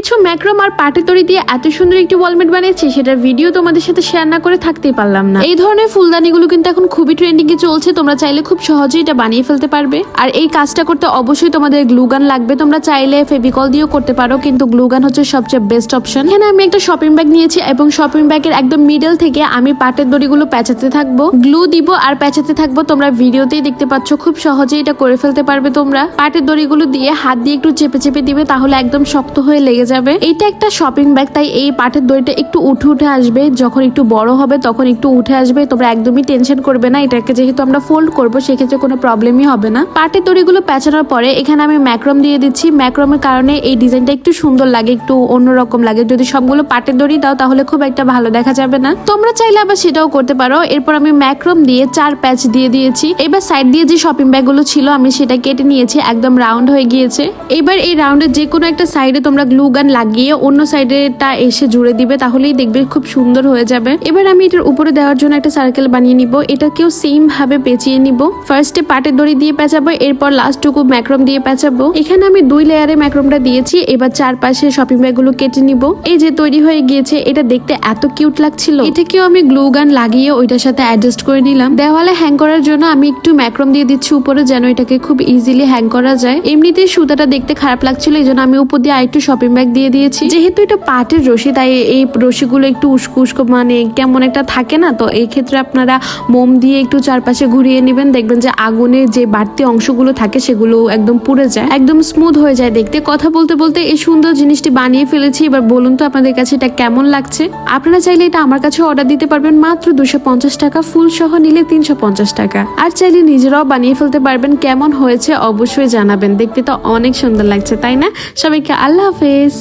কিছু ম্যাক্রম আর পাটের দড়ি দিয়ে এত সুন্দর একটি ওয়ালমেট বানিয়েছি, সেটার ভিডিও তোমাদের সাথে শেয়ার না করে থাকতেই পারলাম না। এই ধরনের ফুলদানিগুলো কিন্তু এখন খুবই ট্রেন্ডিং এ চলছে, তোমরা চাইলে খুব সহজেই এটা বানিয়ে ফেলতে পারবে। আর এই কাজটা করতে অবশ্যই তোমাদের গ্লু গান লাগবে, তোমরা চাইলে ফেভিকল দিয়েও করতে পারো, কিন্তু গ্লু গান হচ্ছে সবচেয়ে বেস্ট অপশন। এখানে আমি একটা শপিং ব্যাগ নিয়েছি এবং শপিং ব্যাগের একদম মিডল থেকে আমি পাটের দড়িগুলো পেঁচাতে থাকবো, গ্লু দিব আর পেঁচাতে থাকবো। তোমরা ভিডিওতেই দেখতে পাচ্ছ খুব সহজেই এটা করে ফেলতে পারবে। তোমরা পাটের দড়িগুলো দিয়ে হাত দিয়ে একটু চেপে চেপে দিবে, তাহলে একদম শক্ত হয়ে লেগে যাবে। এইটা একটা শপিং ব্যাগ, তাই এই পাটের দড়িটা একটু উঠে উঠে আসবে, যখন একটু বড় হবে তখন একটু উঠে আসবে। তোমরা একদমই টেনশন করবে না, এটাকে যেহেতু আমরা ফোল্ড করবো সেক্ষেত্রে কোনো প্রবলেমই হবে না। পাটের দড়িগুলো পেঁচানোর পরে এখানে আমি ম্যাক্রম দিয়ে দিচ্ছি। ম্যাক্রমের কারণে এই ডিজাইনটা একটু সুন্দর লাগে, একটু অন্যরকম লাগে। যদি সবগুলো পাটের দড়ি দাও তাহলে খুব একটা ভালো দেখা যাবে না, তোমরা চাইলে আবার সেটাও করতে পারো। এরপর আমি ম্যাক্রম দিয়ে 4 প্যাচ দিয়ে দিয়েছি। এবার সাইড দিয়ে যে শপিং ব্যাগ গুলো ছিল আমি সেটা কেটে নিয়েছি, একদম রাউন্ড হয়ে গিয়েছে। এবার এই রাউন্ডের যে কোনো একটা সাইডে তোমরা গ্লু গান লাগিয়ে অন্য সাইডেটা এসে জুড়ে দিবে, তাহলেই দেখবে খুব সুন্দর হয়ে যাবে। এবার আমি এটার উপরে দেওয়ার জন্য একটা সার্কেল বানিয়ে নিব, এটাকেও সেম ভাবে পেঁচিয়ে নিব। ফার্স্টে পাটের দড়ি দিয়ে পেঁচাবো, এরপর লাস্টটুকু ম্যাক্রম দিয়ে পেঁচাবো। এখানে আমি 2 লেয়ারে ম্যাক্রমটা দিয়েছি। এবার চারপাশে শপিং ব্যাগ গুলো কেটে নিব। এই যে তৈরি হয়ে গিয়েছে, এটা দেখতে এত কিউট লাগছিল। এটাকেও আমি গ্লু গান লাগিয়ে ওইটার সাথে অ্যাডজাস্ট করে নিলাম। দেওয়ালে হ্যাং করার জন্য আমি একটু ম্যাক্রম দিয়ে দিচ্ছি উপরে, যেন এটাকে খুব ইজিলি হ্যাং করা যায়। এমনিতেই সুতাটা দেখতে খারাপ লাগছিল, এই জন্য আমি উপর দিয়ে আরেকটু শপিং ব্যাগ দিয়ে দিয়েছি। যেহেতু এটা পাটের রশি, তাই এই রশিগুলো একটু উস্কো উস্কো মানে কেমন একটা থাকে না, তো এই ক্ষেত্রে আপনারা মোম দিয়ে একটু চারপাশে ঘুরিয়ে নেবেন, দেখবেন যে আগুনের যে বাড়তি অংশগুলো থাকে সেগুলো একদম পুড়ে যায়, একদম স্মুথ হয়ে যায় দেখতে। কথা বলতে বলতে এই সুন্দর জিনিসটি বানিয়ে ফেলেছি। এবার বলুন তো আপনাদের কাছে এটা কেমন লাগছে। আপনারা চাইলে এটা আমার কাছে অর্ডার দিতে পারবেন মাত্র 250 টাকা, ফুল সহ নিলে 350 টাকা। আর চাইলে নিজেরাও বানিয়ে ফেলতে পারবেন। কেমন হয়েছে অবশ্যই জানাবেন, দেখতে তো অনেক সুন্দর লাগছে, তাই না? সবাইকে আল্লাহ হাফেজ।